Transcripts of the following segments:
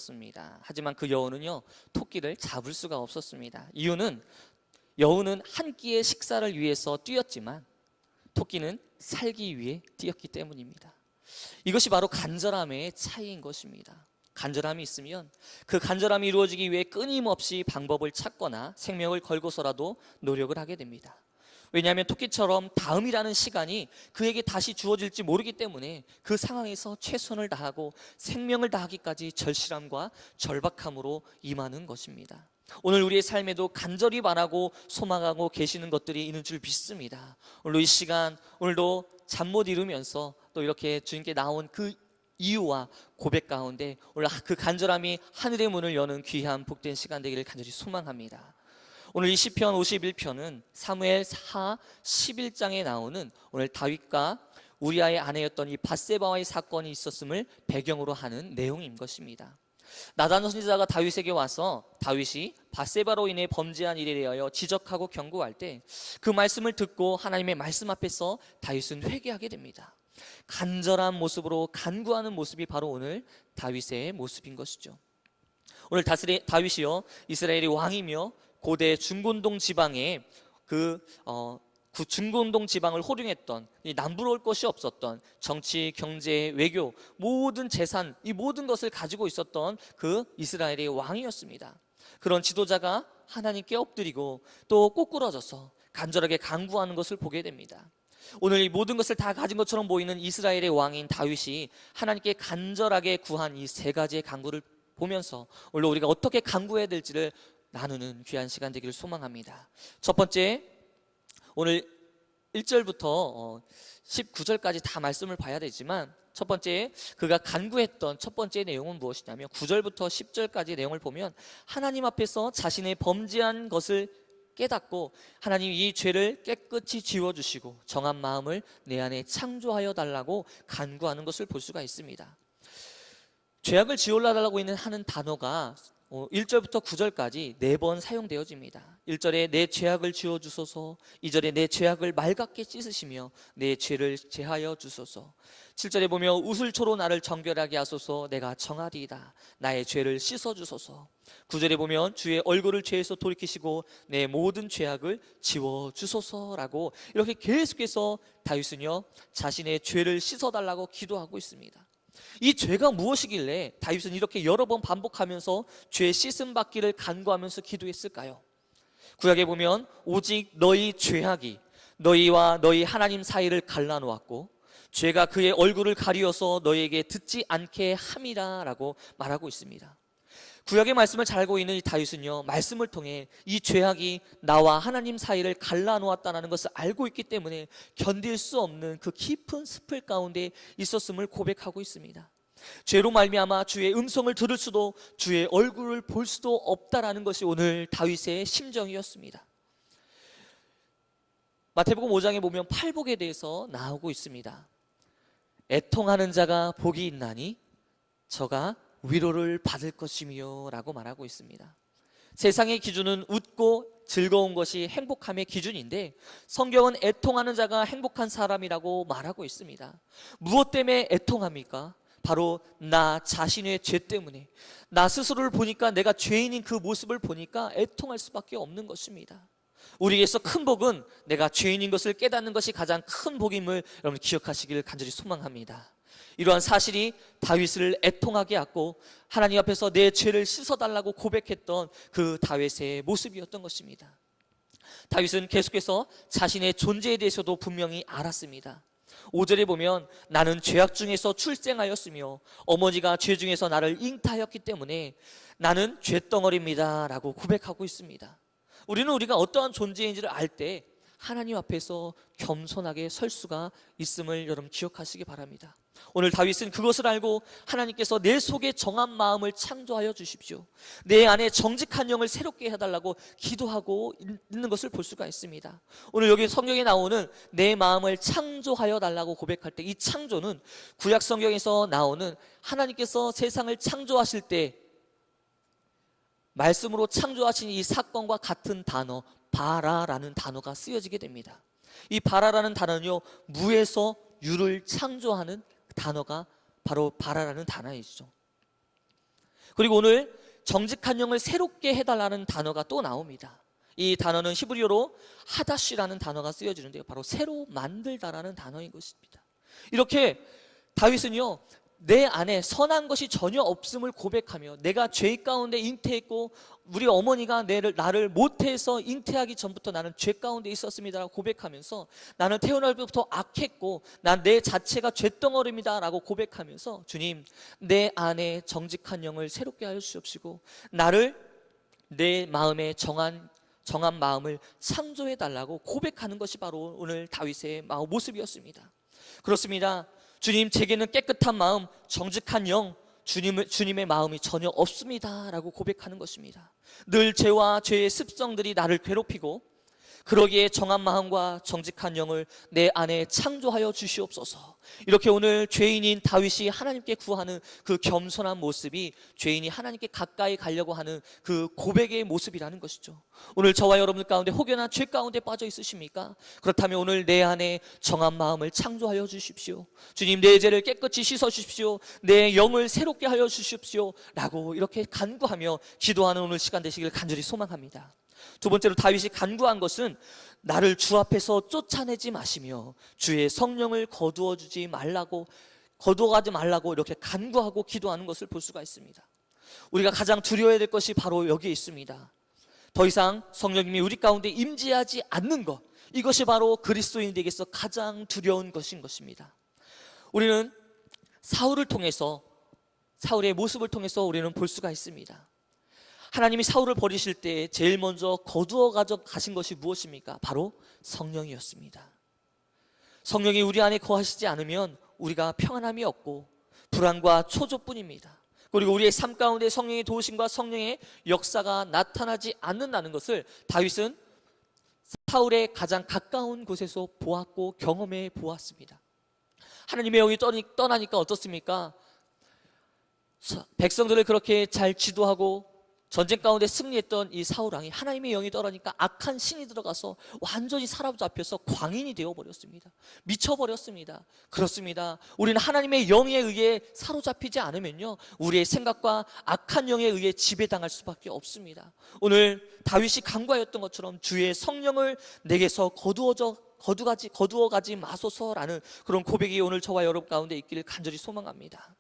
여우였습니다. 하지만 그 여우는요, 토끼를 잡을 수가 없었습니다. 이유는 여우는 한 끼의 식사를 위해서 뛰었지만 토끼는 살기 위해 뛰었기 때문입니다. 이것이 바로 간절함의 차이인 것입니다. 간절함이 있으면 그 간절함이 이루어지기 위해 끊임없이 방법을 찾거나 생명을 걸고서라도 노력을 하게 됩니다. 왜냐하면 토끼처럼 다음이라는 시간이 그에게 다시 주어질지 모르기 때문에 그 상황에서 최선을 다하고 생명을 다하기까지 절실함과 절박함으로 임하는 것입니다. 오늘 우리의 삶에도 간절히 바라고 소망하고 계시는 것들이 있는 줄 믿습니다. 오늘도 이 시간, 오늘도 잠 못 이루면서 또 이렇게 주님께 나온 그 이유와 고백 가운데 오늘 그 간절함이 하늘의 문을 여는 귀한 복된 시간 되기를 간절히 소망합니다. 오늘 이 시편 51편은 사무엘하 11장에 나오는 오늘 다윗과 우리아의 아내였던 이 밧세바와의 사건이 있었음을 배경으로 하는 내용인 것입니다. 나단 선지자가 다윗에게 와서 다윗이 밧세바로 인해 범죄한 일에 대하여 지적하고 경고할 때 그 말씀을 듣고 하나님의 말씀 앞에서 다윗은 회개하게 됩니다. 간절한 모습으로 간구하는 모습이 바로 오늘 다윗의 모습인 것이죠. 오늘 다윗이요, 이스라엘의 왕이며 고대 중곤동 지방에 그 중곤동 지방을 호령했던, 남부러울 것이 없었던 정치, 경제, 외교, 모든 재산, 이 모든 것을 가지고 있었던 그 이스라엘의 왕이었습니다. 그런 지도자가 하나님께 엎드리고 또 꼬꾸라져서 간절하게 간구하는 것을 보게 됩니다. 오늘 이 모든 것을 다 가진 것처럼 보이는 이스라엘의 왕인 다윗이 하나님께 간절하게 구한 이 세 가지의 간구를 보면서 오늘 우리가 어떻게 간구해야 될지를 나누는 귀한 시간 되기를 소망합니다. 첫 번째, 오늘 1절부터 19절까지 다 말씀을 봐야 되지만 첫 번째 그가 간구했던 첫 번째 내용은 무엇이냐면 9절부터 10절까지 내용을 보면 하나님 앞에서 자신의 범죄한 것을 깨닫고 하나님 이 죄를 깨끗이 지워주시고 정한 마음을 내 안에 창조하여 달라고 간구하는 것을 볼 수가 있습니다. 죄악을 지워달라고 하는 단어가 1절부터 9절까지 4번 사용되어집니다. 1절에 내 죄악을 지워주소서, 2절에 내 죄악을 맑게 씻으시며 내 죄를 제하여 주소서, 7절에 보면 우슬초로 나를 정결하게 하소서, 내가 정하리이다, 나의 죄를 씻어주소서, 9절에 보면 주의 얼굴을 죄에서 돌이키시고 내 모든 죄악을 지워주소서라고 이렇게 계속해서 다윗은요 자신의 죄를 씻어달라고 기도하고 있습니다. 이 죄가 무엇이길래 다윗은 이렇게 여러 번 반복하면서 죄 씻음 받기를 간구하면서 기도했을까요? 구약에 보면 오직 너희 죄악이 너희와 너희 하나님 사이를 갈라놓았고 죄가 그의 얼굴을 가리어서 너희에게 듣지 않게 함이라 라고 말하고 있습니다. 구약의 말씀을 잘 알고 있는 이 다윗은요 말씀을 통해 이 죄악이 나와 하나님 사이를 갈라놓았다는 것을 알고 있기 때문에 견딜 수 없는 그 깊은 습을 가운데 있었음을 고백하고 있습니다. 죄로 말미암아 주의 음성을 들을 수도 주의 얼굴을 볼 수도 없다라는 것이 오늘 다윗의 심정이었습니다. 마태복음 5장에 보면 팔복에 대해서 나오고 있습니다. 애통하는 자가 복이 있나니 저가 위로를 받을 것이며 라고 말하고 있습니다. 세상의 기준은 웃고 즐거운 것이 행복함의 기준인데 성경은 애통하는 자가 행복한 사람이라고 말하고 있습니다. 무엇 때문에 애통합니까? 바로 나 자신의 죄 때문에, 나 스스로를 보니까, 내가 죄인인 그 모습을 보니까 애통할 수밖에 없는 것입니다. 우리에게서 큰 복은 내가 죄인인 것을 깨닫는 것이 가장 큰 복임을 여러분 기억하시기를 간절히 소망합니다. 이러한 사실이 다윗을 애통하게 하고 하나님 앞에서 내 죄를 씻어달라고 고백했던 그 다윗의 모습이었던 것입니다. 다윗은 계속해서 자신의 존재에 대해서도 분명히 알았습니다. 5절에 보면 나는 죄악 중에서 출생하였으며 어머니가 죄 중에서 나를 잉타하였기 때문에 나는 죄덩어리입니다 라고 고백하고 있습니다. 우리는 우리가 어떠한 존재인지를 알 때 하나님 앞에서 겸손하게 설 수가 있음을 여러분 기억하시기 바랍니다. 오늘 다윗은 그것을 알고 하나님께서 내 속에 정한 마음을 창조하여 주십시오, 내 안에 정직한 영을 새롭게 해달라고 기도하고 있는 것을 볼 수가 있습니다. 오늘 여기 성경에 나오는 내 마음을 창조하여 달라고 고백할 때 이 창조는 구약 성경에서 나오는 하나님께서 세상을 창조하실 때 말씀으로 창조하신 이 사건과 같은 단어 바라라는 단어가 쓰여지게 됩니다. 이 바라라는 단어는요 무에서 유를 창조하는 단어가 바로 바라라는 단어이죠. 그리고 오늘 정직한 영을 새롭게 해달라는 단어가 또 나옵니다. 이 단어는 히브리어로 하다시라는 단어가 쓰여지는데요, 바로 새로 만들다라는 단어인 것입니다. 이렇게 다윗은요, 내 안에 선한 것이 전혀 없음을 고백하며, 내가 죄 가운데 잉태했고 우리 어머니가 나를 모태해서 잉태하기 전부터 나는 죄 가운데 있었습니다라고 고백하면서, 나는 태어날 때부터 악했고 난 내 자체가 죄덩어리입니다 라고 고백하면서, 주님, 내 안에 정직한 영을 새롭게 하여 주시옵시고 나를 내 마음에 정한 마음을 창조해 달라고 고백하는 것이 바로 오늘 다윗의 마음 모습이었습니다. 그렇습니다. 주님, 제게는 깨끗한 마음, 정직한 영, 주님의 마음이 전혀 없습니다 라고 고백하는 것입니다. 늘 죄와 죄의 습성들이 나를 괴롭히고, 그러기에 정한 마음과 정직한 영을 내 안에 창조하여 주시옵소서. 이렇게 오늘 죄인인 다윗이 하나님께 구하는 그 겸손한 모습이 죄인이 하나님께 가까이 가려고 하는 그 고백의 모습이라는 것이죠. 오늘 저와 여러분들 가운데 혹여나 죄 가운데 빠져 있으십니까? 그렇다면 오늘 내 안에 정한 마음을 창조하여 주십시오. 주님, 내 죄를 깨끗이 씻어 주십시오. 내 영을 새롭게 하여 주십시오 라고 이렇게 간구하며 기도하는 오늘 시간 되시길 간절히 소망합니다. 두 번째로 다윗이 간구한 것은 나를 주 앞에서 쫓아내지 마시며 주의 성령을 거두어가지 말라고 이렇게 간구하고 기도하는 것을 볼 수가 있습니다. 우리가 가장 두려워야 될 것이 바로 여기에 있습니다. 더 이상 성령님이 우리 가운데 임재하지 않는 것, 이것이 바로 그리스도인에게서 가장 두려운 것인 것입니다. 우리는 사울의 모습을 통해서 우리는 볼 수가 있습니다. 하나님이 사울을 버리실 때 제일 먼저 거두어 가신 것이 무엇입니까? 바로 성령이었습니다. 성령이 우리 안에 거하시지 않으면 우리가 평안함이 없고 불안과 초조뿐입니다. 그리고 우리의 삶 가운데 성령의 도우심과 성령의 역사가 나타나지 않는다는 것을 다윗은 사울의 가장 가까운 곳에서 보았고 경험해 보았습니다. 하나님의 영이 떠나니까 어떻습니까? 백성들을 그렇게 잘 지도하고 전쟁 가운데 승리했던 이 사울왕이 하나님의 영이 떠나니까 악한 신이 들어가서 완전히 사로잡혀서 광인이 되어버렸습니다. 미쳐버렸습니다. 그렇습니다. 우리는 하나님의 영에 의해 사로잡히지 않으면요, 우리의 생각과 악한 영에 의해 지배당할 수밖에 없습니다. 오늘 다윗이 간구하였던 것처럼 주의 성령을 내게서 거두어가지 마소서라는 그런 고백이 오늘 저와 여러분 가운데 있기를 간절히 소망합니다.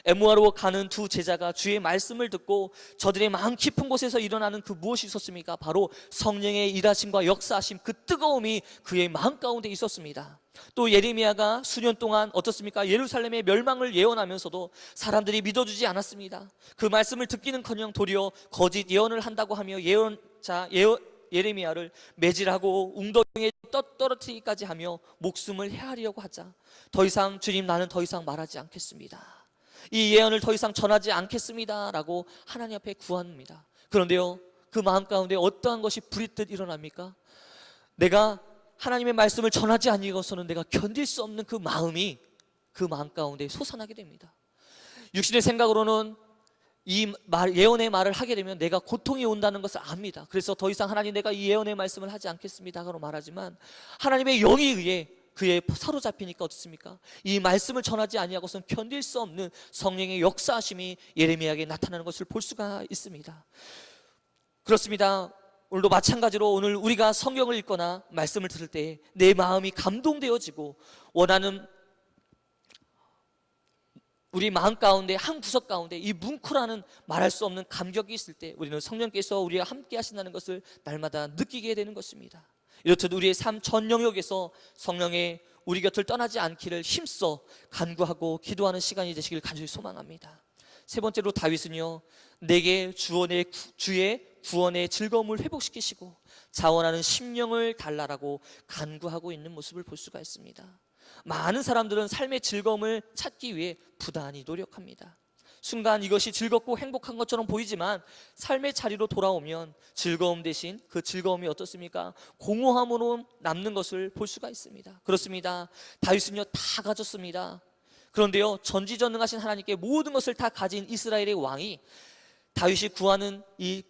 에무아로 가는 두 제자가 주의 말씀을 듣고 저들의 마음 깊은 곳에서 일어나는 그 무엇이 있었습니까? 바로 성령의 일하심과 역사하심, 그 뜨거움이 그의 마음 가운데 있었습니다. 또 예레미야가 수년 동안 어떻습니까? 예루살렘의 멸망을 예언하면서도 사람들이 믿어주지 않았습니다. 그 말씀을 듣기는커녕 도리어 거짓 예언을 한다고 하며 예레미야를 매질하고 웅덩이에 떨어뜨리기까지 하며 목숨을 헤아리려고 하자, 더 이상 주님, 나는 더 이상 말하지 않겠습니다, 이 예언을 더 이상 전하지 않겠습니다 라고 하나님 앞에 구합니다. 그런데요, 그 마음 가운데 어떠한 것이 불이 일어납니까? 내가 하나님의 말씀을 전하지 아니고서는 내가 견딜 수 없는 그 마음이 그 마음 가운데 솟아나게 됩니다. 육신의 생각으로는 이 예언의 말을 하게 되면 내가 고통이 온다는 것을 압니다. 그래서 더 이상 하나님, 내가 이 예언의 말씀을 하지 않겠습니다 라고 말하지만, 하나님의 영에 의해 그에 사로잡히니까 어떻습니까? 이 말씀을 전하지 아니하고서는 견딜 수 없는 성령의 역사하심이 예레미야에게 나타나는 것을 볼 수가 있습니다. 그렇습니다. 오늘도 마찬가지로 오늘 우리가 성경을 읽거나 말씀을 들을 때 내 마음이 감동되어지고 원하는 우리 마음 가운데 한 구석 가운데 이 뭉클하는 말할 수 없는 감격이 있을 때 우리는 성령께서 우리와 함께 하신다는 것을 날마다 느끼게 되는 것입니다. 이렇듯 우리의 삶 전 영역에서 성령의 우리 곁을 떠나지 않기를 힘써 간구하고 기도하는 시간이 되시길 간절히 소망합니다. 세 번째로 다윗은요, 내게 주의 구원의 즐거움을 회복시키시고 자원하는 심령을 달라라고 간구하고 있는 모습을 볼 수가 있습니다. 많은 사람들은 삶의 즐거움을 찾기 위해 부단히 노력합니다. 순간 이것이 즐겁고 행복한 것처럼 보이지만 삶의 자리로 돌아오면 즐거움 대신 그 즐거움이 어떻습니까? 공허함으로 남는 것을 볼 수가 있습니다. 그렇습니다. 다윗은요, 다 가졌습니다. 그런데요, 전지전능하신 하나님께 모든 것을 다 가진 이스라엘의 왕이 다윗이 구하는 이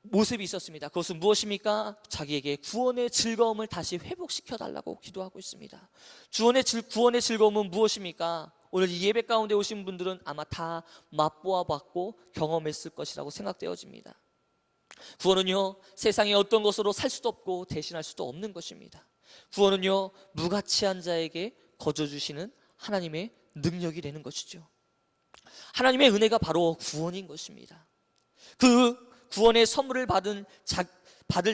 모습이 있었습니다. 그것은 무엇입니까? 자기에게 구원의 즐거움을 다시 회복시켜 달라고 기도하고 있습니다. 구원의 즐거움은 무엇입니까? 오늘 이 예배 가운데 오신 분들은 아마 다 맛보아 봤고 경험했을 것이라고 생각되어집니다. 구원은요, 세상의 어떤 것으로 살 수도 없고 대신할 수도 없는 것입니다. 구원은요, 무가치한 자에게 거저 주시는 하나님의 능력이 되는 것이죠. 하나님의 은혜가 바로 구원인 것입니다. 그 구원의 선물을 받을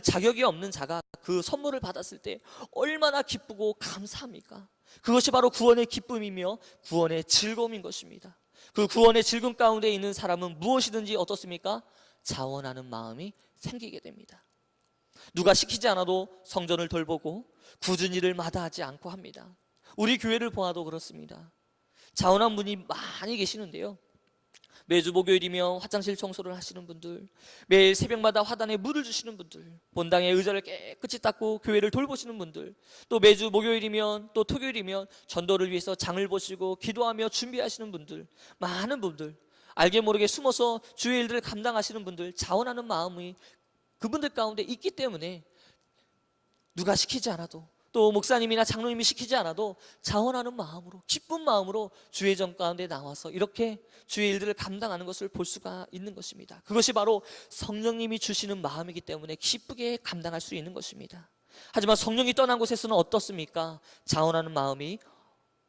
자격이 없는 자가 그 선물을 받았을 때 얼마나 기쁘고 감사합니까? 그것이 바로 구원의 기쁨이며 구원의 즐거움인 것입니다. 그 구원의 즐거움 가운데 있는 사람은 무엇이든지 어떻습니까? 자원하는 마음이 생기게 됩니다. 누가 시키지 않아도 성전을 돌보고 굳은 일을 마다하지 않고 합니다. 우리 교회를 보아도 그렇습니다. 자원한 분이 많이 계시는데요, 매주 목요일이면 화장실 청소를 하시는 분들, 매일 새벽마다 화단에 물을 주시는 분들, 본당의 의자를 깨끗이 닦고 교회를 돌보시는 분들, 또 매주 목요일이면 또 토요일이면 전도를 위해서 장을 보시고 기도하며 준비하시는 분들, 많은 분들, 알게 모르게 숨어서 주의 일들을 감당하시는 분들, 자원하는 마음이 그분들 가운데 있기 때문에 누가 시키지 않아도, 또 목사님이나 장로님이 시키지 않아도 자원하는 마음으로, 기쁜 마음으로 주의 전 가운데 나와서 이렇게 주의 일들을 감당하는 것을 볼 수가 있는 것입니다. 그것이 바로 성령님이 주시는 마음이기 때문에 기쁘게 감당할 수 있는 것입니다. 하지만 성령이 떠난 곳에서는 어떻습니까? 자원하는 마음이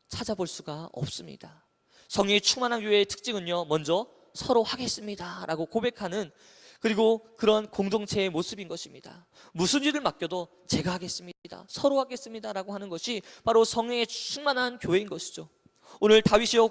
찾아볼 수가 없습니다. 성령이 충만한 교회의 특징은요, 먼저 서로 하겠습니다 라고 고백하는, 그리고 그런 공동체의 모습인 것입니다. 무슨 일을 맡겨도 제가 하겠습니다, 서로 하겠습니다 라고 하는 것이 바로 성령의 충만한 교회인 것이죠. 오늘 다윗이요,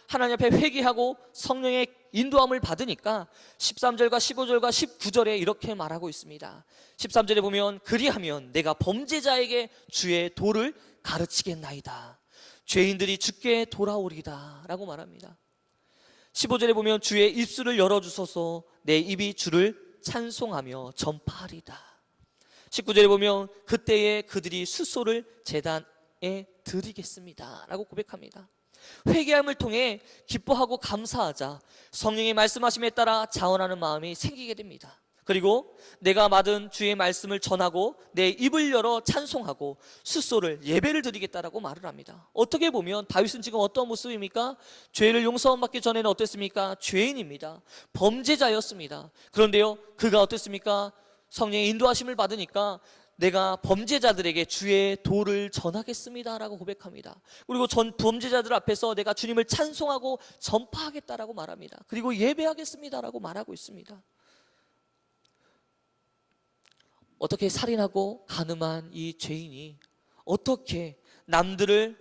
하나님 앞에 회개하고 성령의 인도함을 받으니까 13절과 15절과 19절에 이렇게 말하고 있습니다. 13절에 보면 그리하면 내가 범죄자에게 주의 도를 가르치겠나이다, 죄인들이 주께 돌아오리다 라고 말합니다. 15절에 보면 주의 입술을 열어주소서, 내 입이 주를 찬송하며 전파하리다. 19절에 보면 그때에 그들이 수소를 제단에 드리겠습니다 라고 고백합니다. 회개함을 통해 기뻐하고 감사하자 성령의 말씀하심에 따라 자원하는 마음이 생기게 됩니다. 그리고 내가 받은 주의 말씀을 전하고 내 입을 열어 찬송하고 숫소를 예배를 드리겠다라고 말을 합니다. 어떻게 보면 다윗은 지금 어떤 모습입니까? 죄를 용서받기 전에는 어땠습니까? 죄인입니다. 범죄자였습니다. 그런데요, 그가 어땠습니까? 성령의 인도하심을 받으니까 내가 범죄자들에게 주의 도를 전하겠습니다 라고 고백합니다. 그리고 범죄자들 앞에서 내가 주님을 찬송하고 전파하겠다라고 말합니다. 그리고 예배하겠습니다 라고 말하고 있습니다. 어떻게 살인하고 간음한 이 죄인이 어떻게 남들을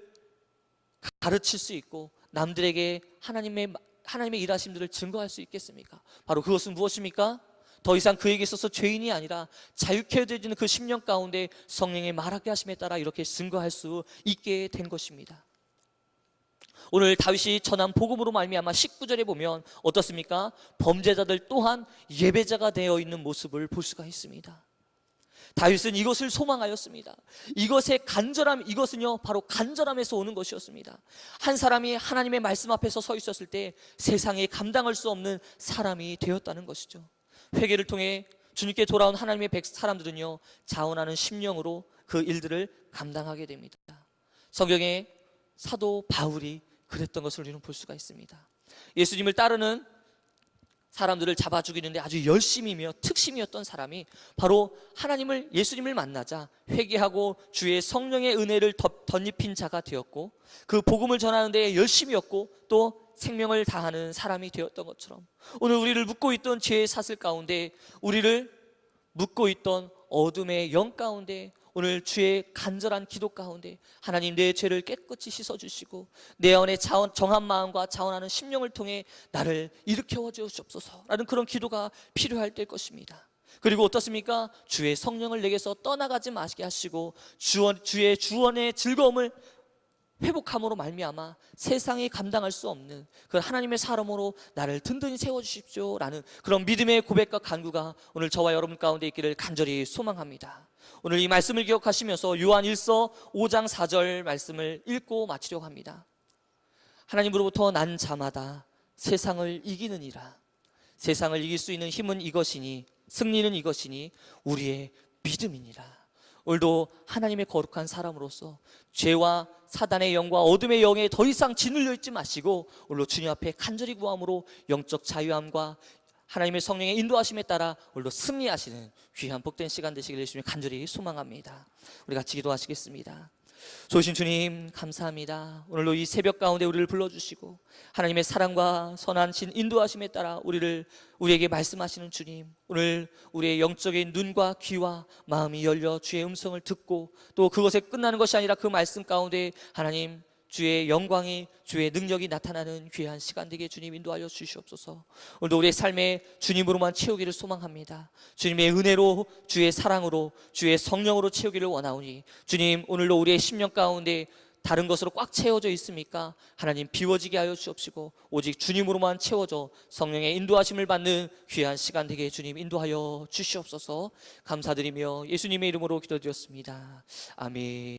가르칠 수 있고 남들에게 하나님의 일하심들을 증거할 수 있겠습니까? 바로 그것은 무엇입니까? 더 이상 그에게 있어서 죄인이 아니라 자유케 되어지는 그 심령 가운데 성령의 말하게 하심에 따라 이렇게 증거할 수 있게 된 것입니다. 오늘 다윗이 전한 복음으로 말미암아 19절에 보면 어떻습니까? 범죄자들 또한 예배자가 되어 있는 모습을 볼 수가 있습니다. 다윗은 이것을 소망하였습니다. 이것의 간절함, 이것은요 바로 간절함에서 오는 것이었습니다. 한 사람이 하나님의 말씀 앞에서 서 있었을 때 세상에 감당할 수 없는 사람이 되었다는 것이죠. 회개를 통해 주님께 돌아온 하나님의 사람들은요 자원하는 심령으로 그 일들을 감당하게 됩니다. 성경에 사도 바울이 그랬던 것을 우리는 볼 수가 있습니다. 예수님을 따르는 사람들을 잡아 죽이는데 아주 열심이며 특심이었던 사람이 바로 예수님을 만나자 회개하고 주의 성령의 은혜를 덧입힌 자가 되었고 그 복음을 전하는 데 열심이었고 또 생명을 다하는 사람이 되었던 것처럼 오늘 우리를 묶고 있던 죄의 사슬 가운데, 우리를 묶고 있던 어둠의 영 가운데 오늘 주의 간절한 기도 가운데 하나님 내 죄를 깨끗이 씻어주시고 내 안에 정한 마음과 자원하는 심령을 통해 나를 일으켜 주옵소서 라는 그런 기도가 필요할 때일 것입니다. 그리고 어떻습니까? 주의 성령을 내게서 떠나가지 마시게 하시고 주의 주원의 즐거움을 회복함으로 말미암아 세상이 감당할 수 없는 그 하나님의 사람으로 나를 든든히 세워주십시오 라는 그런 믿음의 고백과 간구가 오늘 저와 여러분 가운데 있기를 간절히 소망합니다. 오늘 이 말씀을 기억하시면서 요한 1서 5장 4절 말씀을 읽고 마치려고 합니다. 하나님으로부터 난 자마다 세상을 이기느니라. 세상을 이길 수 있는 힘은 이것이니 승리는 이것이니 우리의 믿음이니라. 오늘도 하나님의 거룩한 사람으로서 죄와 사단의 영과 어둠의 영에 더 이상 짓눌려 있지 마시고 오늘도 주님 앞에 간절히 구함으로 영적 자유함과 하나님의 성령의 인도하심에 따라 오늘도 승리하시는 귀한 복된 시간 되시기를 예수님 간절히 소망합니다. 우리 같이 기도하시겠습니다. 좋으신 주님 감사합니다. 오늘도 이 새벽 가운데 우리를 불러주시고 하나님의 사랑과 선하신 인도하심에 따라 우리에게 말씀하시는 주님, 오늘 우리의 영적인 눈과 귀와 마음이 열려 주의 음성을 듣고 또 그것에 끝나는 것이 아니라 그 말씀 가운데 하나님 주의 영광이, 주의 능력이 나타나는 귀한 시간 되게 주님 인도하여 주시옵소서. 오늘도 우리의 삶에 주님으로만 채우기를 소망합니다. 주님의 은혜로, 주의 사랑으로, 주의 성령으로 채우기를 원하오니 주님, 오늘도 우리의 심령 가운데 다른 것으로 꽉 채워져 있습니까? 하나님 비워지게 하여 주옵시고 오직 주님으로만 채워져 성령의 인도하심을 받는 귀한 시간 되게 주님 인도하여 주시옵소서. 감사드리며 예수님의 이름으로 기도드렸습니다. 아멘.